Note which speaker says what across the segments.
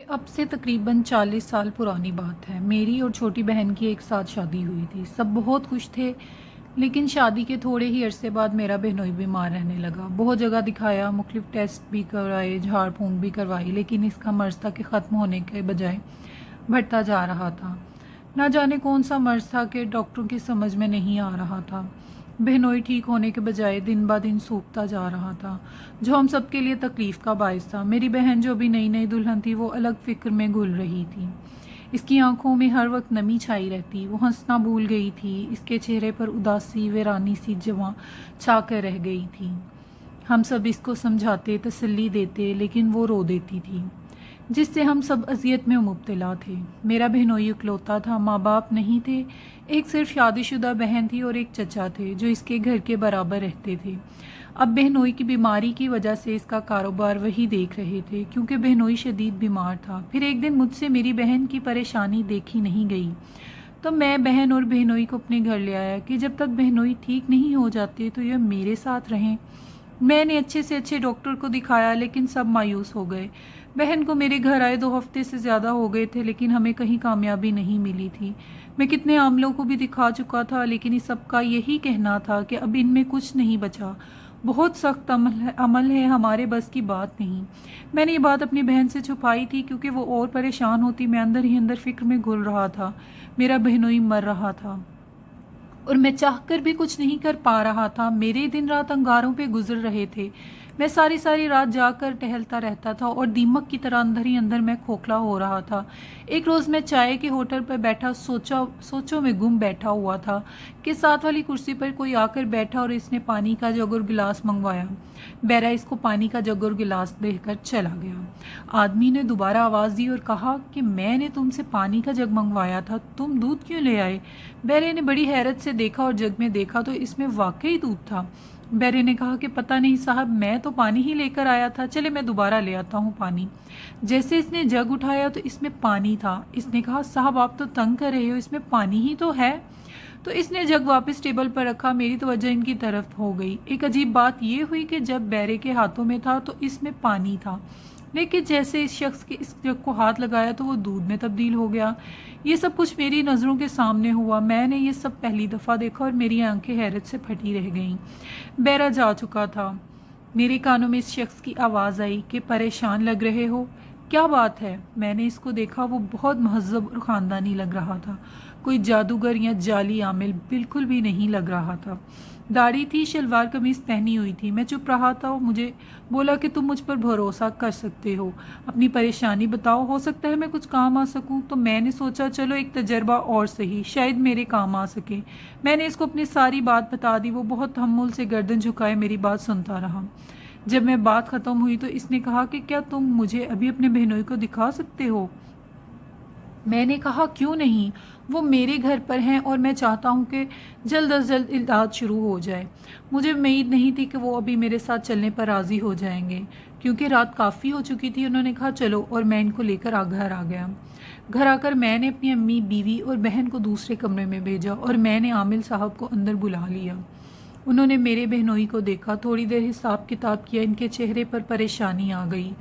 Speaker 1: अब से तकरीबन 40 साल पुरानी बात है। मेरी और छोटी बहन की एक साथ शादी हुई थी। सब बहुत खुश थे, लेकिन शादी के थोड़े ही अरसे बाद मेरा बहनोई बीमार रहने लगा। बहुत जगह दिखाया, मुख्तलिफ टेस्ट भी करवाए, झाड़ फूंक भी करवाई, लेकिन इसका मर्ज था कि ख़त्म होने के बजाय बढ़ता जा रहा था। ना जाने कौन सा मर्ज था कि डॉक्टरों की समझ में नहीं आ रहा था। बहनोई ठीक होने के बजाय दिन ब दिन सूखता जा रहा था, जो हम सबके लिए तकलीफ का बायस था। मेरी बहन जो अभी नई नई दुल्हन थी, वो अलग फिक्र में घुल रही थी। इसकी आंखों में हर वक्त नमी छाई रहती, वो हंसना भूल गई थी। इसके चेहरे पर उदासी वीरानी सी जवां छा कर रह गई थी। हम सब इसको समझाते, तसल्ली देते, लेकिन वो रो देती थी, जिससे हम सब अजियत में मुब्तला थे। मेरा बहनोई इकलौता था, माँ बाप नहीं थे। एक सिर्फ शादीशुदा बहन थी और एक चचा थे जो इसके घर के बराबर रहते थे। अब बहनोई की बीमारी की वजह से इसका कारोबार वही देख रहे थे, क्योंकि बहनोई शदीद बीमार था। फिर एक दिन मुझसे मेरी बहन की परेशानी देखी नहीं गई, तो मैं बहन और बहनोई को अपने घर ले आया कि जब तक बहनोई ठीक नहीं हो जाती तो यह मेरे साथ रहें। मैंने अच्छे से अच्छे डॉक्टर को दिखाया, लेकिन सब मायूस हो गए। बहन को मेरे घर आए 2 हफ्ते से ज़्यादा हो गए थे, लेकिन हमें कहीं कामयाबी नहीं मिली थी। मैं कितने आमलों को भी दिखा चुका था, लेकिन इस सबका यही कहना था कि अब इनमें कुछ नहीं बचा। बहुत सख्त अमल है, हमारे बस की बात नहीं। मैंने ये बात अपनी बहन से छुपाई थी, क्योंकि वो और परेशान होती। मैं अंदर ही अंदर फिक्र में घुल रहा था। मेरा बहनोई मर रहा था और मैं चाहकर भी कुछ नहीं कर पा रहा था। मेरे दिन रात अंगारों पे गुजर रहे थे। मैं सारी सारी रात जाकर टहलता रहता था और दीमक की तरह अंदर ही अंदर मैं खोखला हो रहा था। एक रोज़ मैं चाय के होटल पर बैठा सोचों में गुम बैठा हुआ था कि साथ वाली कुर्सी पर कोई आकर बैठा और इसने पानी का जग और गिलास मंगवाया। बैरा इसको पानी का जग और गिलास देकर चला गया। आदमी ने दोबारा आवाज़ दी और कहा कि मैंने तुमसे पानी का जग मंगवाया था, तुम दूध क्यों ले आए? बैरे ने बड़ी हैरत से देखा और जग में देखा तो इसमें वाकई दूध था। बैरे ने कहा कि पता नहीं साहब, मैं तो पानी ही लेकर आया था, चले मैं दोबारा ले आता हूँ पानी। जैसे इसने जग उठाया तो इसमें पानी था। इसने कहा साहब, आप तो तंग कर रहे हो, इसमें पानी ही तो है। तो इसने जग वापस टेबल पर रखा। मेरी तवज्जो इनकी तरफ हो गई। एक अजीब बात यह हुई कि जब बैरे के हाथों में था तो इसमें पानी था, लेकिन जैसे इस शख्स के इस जग को हाथ लगाया तो वो दूध में तब्दील हो गया। ये सब कुछ मेरी नज़रों के सामने हुआ। मैंने ये सब पहली दफ़ा देखा और मेरी आंखें हैरत से फटी रह गईं। बैरा जा चुका था। मेरे कानों में इस शख्स की आवाज़ आई कि परेशान लग रहे हो, क्या बात है? मैंने इसको देखा, वो बहुत महज़ब और ख़ानदानी लग रहा था। कोई जादूगर या जाली आमिल बिल्कुल भी नहीं लग रहा था। दाढ़ी थी, शलवार कमीज़ पहनी हुई थी। मैं चुप रहा था। वो मुझे बोला कि तुम मुझ पर भरोसा कर सकते हो, अपनी परेशानी बताओ, हो सकता है मैं कुछ काम आ सकूं। तो मैंने सोचा चलो एक तजर्बा और सही, शायद मेरे काम आ सके। मैंने इसको अपनी सारी बात बता दी। वो बहुत तहम्मुल से गर्दन झुकाए मेरी बात सुनता रहा। जब मैं बात ख़त्म हुई तो इसने कहा कि क्या तुम मुझे अभी अपने बहनोई को दिखा सकते हो? मैंने कहा क्यों नहीं, वो मेरे घर पर हैं और मैं चाहता हूँ कि जल्द अज जल्द इलाज शुरू हो जाए। मुझे उम्मीद नहीं थी कि वो अभी मेरे साथ चलने पर राज़ी हो जाएंगे, क्योंकि रात काफ़ी हो चुकी थी। उन्होंने कहा चलो, और मैं इनको लेकर घर आ गया। घर आकर मैंने अपनी अम्मी, बीवी और बहन को दूसरे कमरे में भेजा और मैंने आमिल साहब को अंदर बुला लिया। उन्होंने मेरे बहनोई को देखा, थोड़ी देर हिसाब किताब किया। इनके चेहरे पर परेशानी आ गई।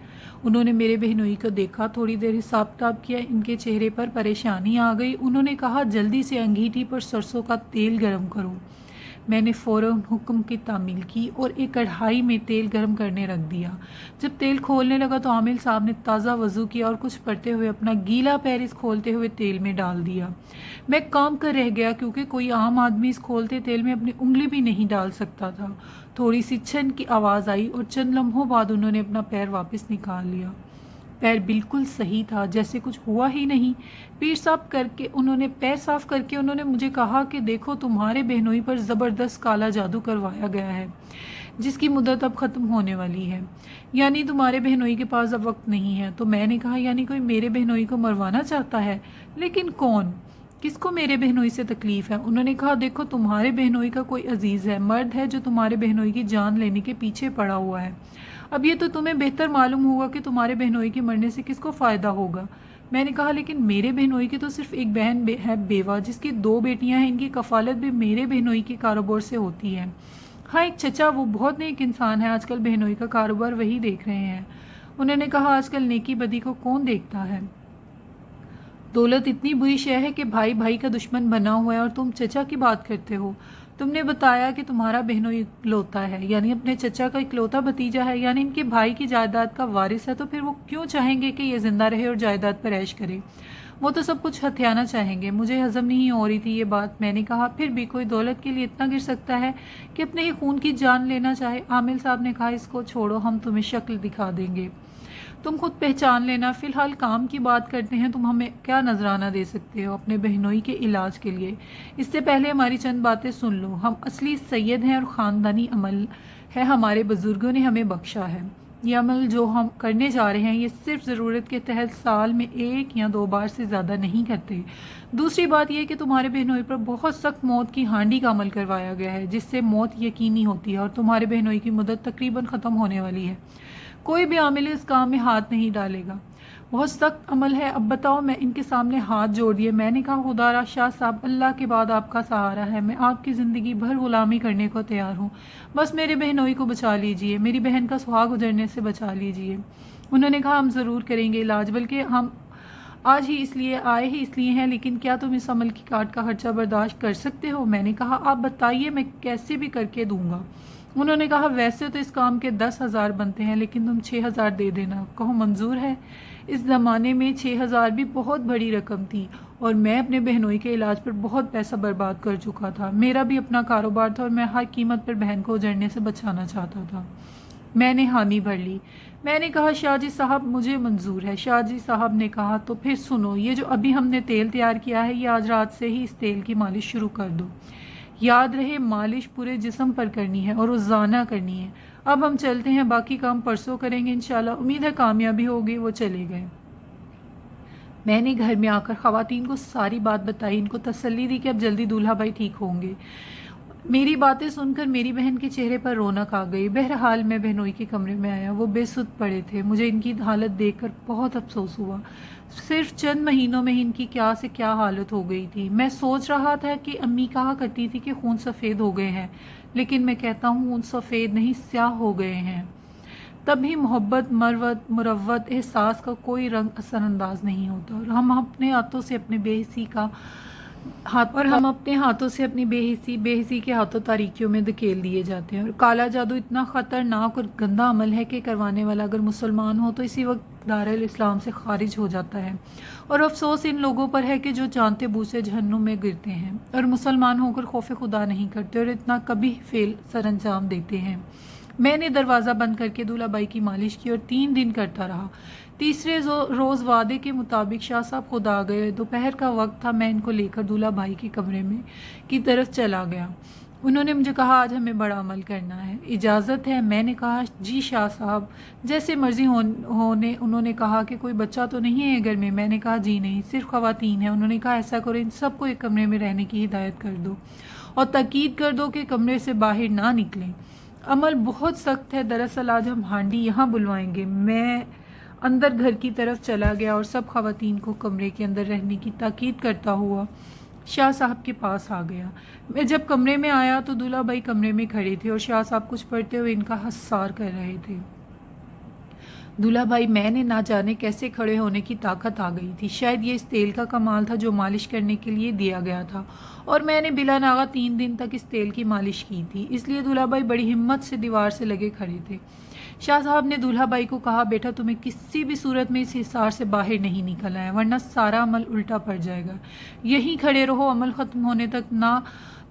Speaker 1: उन्होंने मेरे बहनोई को देखा, थोड़ी देर हिसाब किताब किया। इनके चेहरे पर परेशानी आ गई। उन्होंने कहा जल्दी से अंगीठी पर सरसों का तेल गरम करो। मैंने फ़ौरन हुक्म की तामील की और एक कढ़ाई में तेल गर्म करने रख दिया। जब तेल खोलने लगा तो आमिल साहब ने ताज़ा वज़ू किया और कुछ पढ़ते हुए अपना गीला पैर इस खोलते हुए तेल में डाल दिया। मैं काम कर रह गया, क्योंकि कोई आम आदमी इस खोलते तेल में अपनी उंगली भी नहीं डाल सकता था। थोड़ी सी छन की आवाज़ आई और चंद लम्हों बाद उन्होंने अपना पैर वापस निकाल लिया। पैर बिल्कुल सही था, जैसे कुछ हुआ ही नहीं। पैर साफ करके उन्होंने मुझे कहा कि देखो, तुम्हारे बहनोई पर ज़बरदस्त काला जादू करवाया गया है, जिसकी मुद्दत अब ख़त्म होने वाली है। यानी तुम्हारे बहनोई के पास अब वक्त नहीं है। तो मैंने कहा यानी कोई मेरे बहनोई को मरवाना चाहता है? लेकिन कौन? किसको मेरे बहनोई से तकलीफ़ है? उन्होंने कहा देखो, तुम्हारे बहनोई का कोई अजीज़ है, मर्द है, जो तुम्हारे बहनोई की जान लेने के पीछे पड़ा हुआ है। अब ये तो तुम्हें बेहतर मालूम होगा कि तुम्हारे बहनोई के मरने से किसको फ़ायदा होगा। मैंने कहा लेकिन मेरे बहनोई की तो सिर्फ एक बहन है बेवा, जिसकी 2 बेटियां हैं। इनकी कफ़ालत भी मेरे बहनोई के कारोबार से होती है। हाँ, एक चचा, वो बहुत नेक इंसान है, आजकल बहनोई का कारोबार वही देख रहे हैं। انہوں نے کہا آج کل نیکی بدی کو کون دیکھتا ہے؟ دولت اتنی بری شے ہے کہ بھائی بھائی کا دشمن بنا ہوا ہے اور تم چچا کی بات کرتے ہو۔ تم نے بتایا کہ تمہارا بہنوئی اکلوتا ہے، یعنی اپنے چچا کا اکلوتا بھتیجا ہے، یعنی ان کے بھائی کی جائیداد کا وارث ہے، تو پھر وہ کیوں چاہیں گے کہ یہ زندہ رہے اور جائیداد پر عیش کرے؟ وہ تو سب کچھ ہتھیانا چاہیں گے۔ مجھے ہضم نہیں ہو رہی تھی یہ بات۔ میں نے کہا پھر بھی کوئی دولت کے لیے اتنا گر سکتا ہے کہ اپنے ہی خون کی جان لینا چاہے؟ عامل صاحب نے کہا اس کو چھوڑو، ہم تمہیں شکل دکھا دیں گے، تم خود پہچان لینا۔ فی الحال کام کی بات کرتے ہیں، تم ہمیں کیا نذرانہ دے سکتے ہو اپنے بہنوئی کے علاج کے لیے؟ اس سے پہلے ہماری چند باتیں سن لو۔ ہم اصلی سید ہیں اور خاندانی عمل ہے ہمارے بزرگوں نے ہمیں بخشا ہے۔ یہ عمل جو ہم کرنے جا رہے ہیں یہ صرف ضرورت کے تحت سال میں 1 یا 2 بار سے زیادہ نہیں کرتے۔ دوسری بات یہ کہ تمہارے بہنوئی پر بہت سخت موت کی ہانڈی کا عمل کروایا گیا ہے، جس سے موت یقینی ہوتی ہے اور تمہارے بہنوئی کی مدت تقریباً ختم ہونے والی ہے۔ کوئی بھی عامل اس کام میں ہاتھ نہیں ڈالے گا۔ بہت سخت عمل ہے، اب بتاؤ۔ میں ان کے سامنے ہاتھ جوڑ دیے۔ میں نے کہا خدا را شاہ صاحب، اللہ کے بعد آپ کا سہارا ہے، میں آپ کی زندگی بھر غلامی کرنے کو تیار ہوں، بس میرے بہنوئی کو بچا لیجئے، میری بہن کا سہاگ اجڑنے سے بچا لیجئے۔ انہوں نے کہا ہم ضرور کریں گے علاج، بلکہ ہم آج ہی اس لیے آئے ہی اس لیے ہیں، لیکن کیا تم اس عمل کی کاٹ کا خرچہ برداشت کر سکتے ہو؟ میں نے کہا آپ بتائیے، میں کیسے بھی کر کے دوں گا۔ انہوں نے کہا ویسے تو اس کام کے 10,000 بنتے ہیں، لیکن تم 6,000 دے دینا، کہو منظور ہے؟ اس زمانے میں 6,000 بھی بہت بڑی رقم تھی، اور میں اپنے بہنوئی کے علاج پر بہت پیسہ برباد کر چکا تھا۔ میرا بھی اپنا کاروبار تھا اور میں ہر قیمت پر بہن کو اجڑنے سے بچانا چاہتا تھا۔ میں نے حامی بھر لی۔ میں نے کہا شاہ جی صاحب مجھے منظور ہے۔ شاہ جی صاحب نے کہا تو پھر سنو، یہ جو ابھی ہم نے تیل تیار کیا ہے، یہ آج رات سے ہی اس تیل کی مالش شروع کر دو۔ یاد رہے مالش پورے جسم پر کرنی ہے اور روزانہ کرنی ہے۔ اب ہم چلتے ہیں، باقی کام پرسوں کریں گے انشاءاللہ، امید ہے کامیابی ہوگی۔ وہ چلے گئے۔ میں نے گھر میں آ کر خواتین کو ساری بات بتائی، ان کو تسلی دی کہ اب جلدی دولہا بھائی ٹھیک ہوں گے۔ میری باتیں سن کر میری بہن کے چہرے پر رونق آ گئی۔ بہرحال میں بہنوئی کے کمرے میں آیا، وہ بے سدھ پڑے تھے۔ مجھے ان کی حالت دیکھ کر بہت افسوس ہوا۔ صرف چند مہینوں میں ان کی کیا سے کیا حالت ہو گئی تھی۔ میں سوچ رہا تھا کہ امی کہا کرتی تھی کہ خون سفید ہو گئے ہیں، لیکن میں کہتا ہوں خون سفید نہیں سیاہ ہو گئے ہیں۔ تبھی محبت، مروت، احساس کا کوئی رنگ اثر انداز نہیں ہوتا، اور ہم اپنے ہاتھوں سے اپنے بے حسی کے ہاتھوں تاریکیوں میں دھکیل دیے جاتے ہیں۔ اور کالا جادو اتنا خطرناک اور گندا عمل ہے کہ کروانے والا اگر مسلمان ہو تو اسی وقت دارالاسلام سے خارج ہو جاتا ہے، اور افسوس ان لوگوں پر ہے کہ جو جانتے بوجھے جہنم میں گرتے ہیں اور مسلمان ہو کر خوف خدا نہیں کرتے اور اتنا کبھی فعل سر انجام دیتے ہیں۔ میں نے دروازہ بند کر کے دولہا بائی کی مالش کی اور 3 دن کرتا رہا۔ تیسرے روز وعدے کے مطابق شاہ صاحب خود آ گئے۔ دوپہر کا وقت تھا، میں ان کو لے کر دولہا بھائی کے کمرے میں کی طرف چلا گیا۔ انہوں نے مجھے کہا آج ہمیں بڑا عمل کرنا ہے، اجازت ہے؟ میں نے کہا جی شاہ صاحب جیسے مرضی ہونے۔ انہوں نے کہا کہ کوئی بچہ تو نہیں ہے گھر میں؟ میں نے کہا جی نہیں، صرف خواتین ہیں۔ انہوں نے کہا ایسا کرو ان سب کو ایک کمرے میں رہنے کی ہدایت کر دو اور تاکید کر دو کہ کمرے سے باہر نہ نکلیں۔ عمل بہت سخت ہے، دراصل آج ہم ہانڈی یہاں بلوائیں گے۔ میں اندر گھر کی طرف چلا گیا اور سب خواتین کو کمرے کے اندر رہنے کی تاکید کرتا ہوا شاہ صاحب کے پاس آ گیا۔ میں جب کمرے میں آیا تو دولہا بھائی کمرے میں کھڑے تھے اور شاہ صاحب کچھ پڑھتے ہوئے ان کا حصار کر رہے تھے۔ دولہا بھائی، میں نے نہ جانے کیسے کھڑے ہونے کی طاقت آ گئی تھی۔ شاید یہ اس تیل کا کمال تھا جو مالش کرنے کے لیے دیا گیا تھا، اور میں نے بلا ناغہ 3 دن تک اس تیل کی مالش کی تھی، اس لیے دولہا بھائی بڑی ہمت سے دیوار سے لگے کھڑے تھے۔ شاہ صاحب نے دولہا بھائی کو کہا بیٹا تمہیں کسی بھی صورت میں اس حصار سے باہر نہیں نکلنا ہے، ورنہ سارا عمل الٹا پڑ جائے گا، یہیں کھڑے رہو عمل ختم ہونے تک نہ۔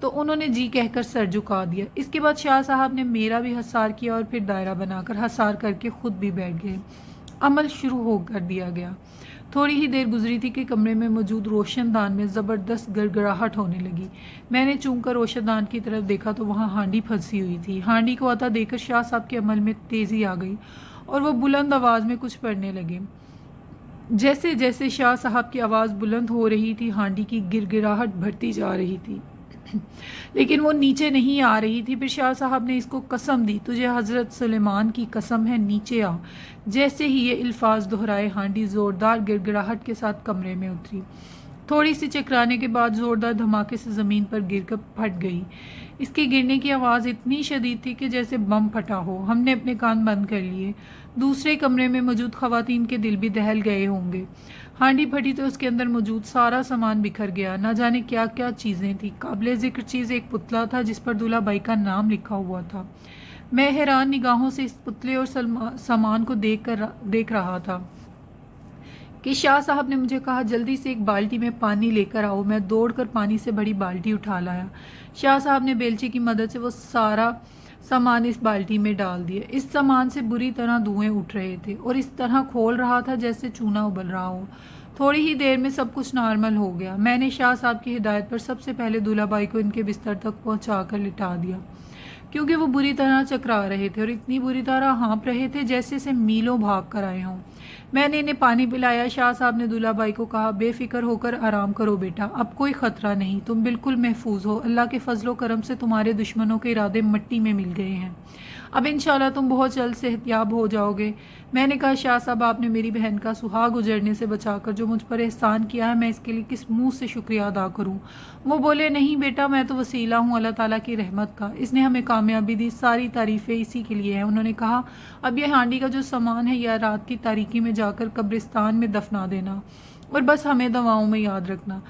Speaker 1: تو انہوں نے جی کہہ کر سر جھکا دیا۔ اس کے بعد شاہ صاحب نے میرا بھی حصار کیا اور پھر دائرہ بنا کر حصار کر کے خود بھی بیٹھ گئے۔ عمل شروع ہو کر دیا گیا۔ تھوڑی ہی دیر گزری تھی کہ کمرے میں موجود روشن دان میں زبردست گڑگڑاہٹ ہونے لگی۔ میں نے چونک کر روشن دان کی طرف دیکھا تو وہاں ہانڈی پھنسی ہوئی تھی۔ ہانڈی کو آتا دیکھ کر شاہ صاحب کے عمل میں تیزی آ گئی اور وہ بلند آواز میں کچھ پڑھنے لگے۔ جیسے جیسے شاہ صاحب کی آواز بلند ہو رہی تھی ہانڈی کی گڑگڑاہٹ بڑھتی جا رہی تھی، لیکن وہ نیچے نہیں آ رہی تھی۔ پھر شاہ صاحب نے اس کو قسم دی، تجھے حضرت سلیمان کی قسم ہے نیچے آ۔ جیسے ہی یہ الفاظ دہرائے ہانڈی زوردار گڑگڑاہٹ کے ساتھ کمرے میں اتری۔ تھوڑی سی چکرانے کے بعد زوردار دھماکے سے زمین پر گر کر پھٹ گئی۔ اس کے گرنے کی آواز اتنی شدید تھی کہ جیسے بم پھٹا ہو۔ ہم نے اپنے کان بند کر لیے۔ दूसरे कमरे में मौजूद खवातीन के दिल भी दहल गए होंगे। हांडी फटी तो उसके अंदर मौजूद सारा सामान बिखर गया। न जाने क्या क्या चीज़ें थी। काबिले ज़िक्र चीज़ एक पुतला था जिस पर दूल्हा बाई का नाम लिखा हुआ था। मैं हैरान निगाहों से इस पुतले और सामान को देख रहा था कि शाह साहब ने मुझे कहा, जल्दी से एक बाल्टी में पानी लेकर आओ। मैं दौड़कर पानी से बड़ी बाल्टी उठा लाया। शाह साहब ने बेलची की मदद से वो सारा सामान इस बाल्टी में डाल दिया। इस सामान से बुरी तरह धुएं उठ रहे थे और इस तरह खोल रहा था जैसे चूना उबल रहा हो। थोड़ी ही देर में सब कुछ नॉर्मल हो गया। मैंने शाह साहब की हिदायत पर सबसे पहले दूल्हा बाई को इनके बिस्तर तक पहुंचाकर लिटा दिया, क्योंकि वो बुरी तरह चकरा रहे थे और इतनी बुरी तरह हाँप रहे थे जैसे से मीलों भाग कर आए हों। मैंने इन्हें पानी पिलाया। शाह साहब ने दूल्हा बाई को कहा, बेफिक्र होकर आराम करो बेटा, अब कोई खतरा नहीं, तुम बिल्कुल महफूज हो। अल्लाह के फजलो करम से तुम्हारे दुश्मनों के इरादे मिट्टी में मिल गए हैं। अब इंशाल्लाह तुम बहुत जल्द सेहतयाब हो जाओगे। मैंने कहा, शाह साहब आपने मेरी बहन का सुहाग गुजरने से बचाकर जो मुझ पर एहसान किया है, मैं इसके लिए किस मुंह से शुक्रिया अदा करूं। वो बोले, नहीं बेटा, मैं तो वसीला हूँ अल्लाह ताला की रहमत का, इसने हमें कामयाबी दी, सारी तारीफ़ें इसी के लिए हैं। उन्होंने कहा, अब ये हांडी का जो सामान है यह रात की तारीकी में जाकर कब्रिस्तान में दफना देना और बस हमें दवाओं में याद रखना।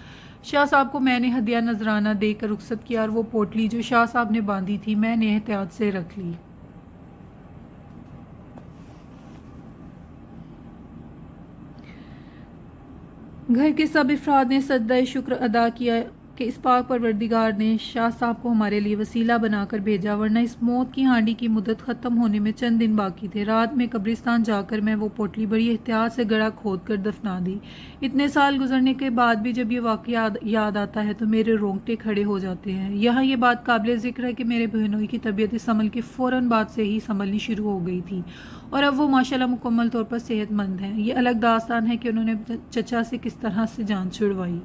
Speaker 1: शाह साहब को मैंने हदिया नजराना देकर रुखसत किया और वो पोटली जो शाह साहब ने बांधी थी मैंने एहतियात से रख ली। घर के सब अफराद ने सजदा शुक्र अदा किया कि इस पाक परवरदिगार ने शाह साहब को हमारे लिए वसीला बनाकर भेजा, वरना इस मौत की हांडी की मुद्दत ख़त्म होने में चंद दिन बाकी थे। रात में कब्रिस्तान जाकर मैं वो पोटली बड़ी एहतियात से गड़ा खोद कर दफना दी। इतने साल गुजरने के बाद भी जब ये वाक़या याद आता है तो मेरे रोंगटे खड़े हो जाते हैं। यहाँ ये बात काबिल ज़िक्र है कि मेरे बहनोई की तबीयत इस अमल के फ़ौरन बाद से ही संभलनी शुरू हो गई थी और अब वो माशाल्लाह मुकम्मल तौर पर सेहतमंद हैं। ये अलग दास्तान है कि उन्होंने चचा से किस तरह से जान छुड़वाई।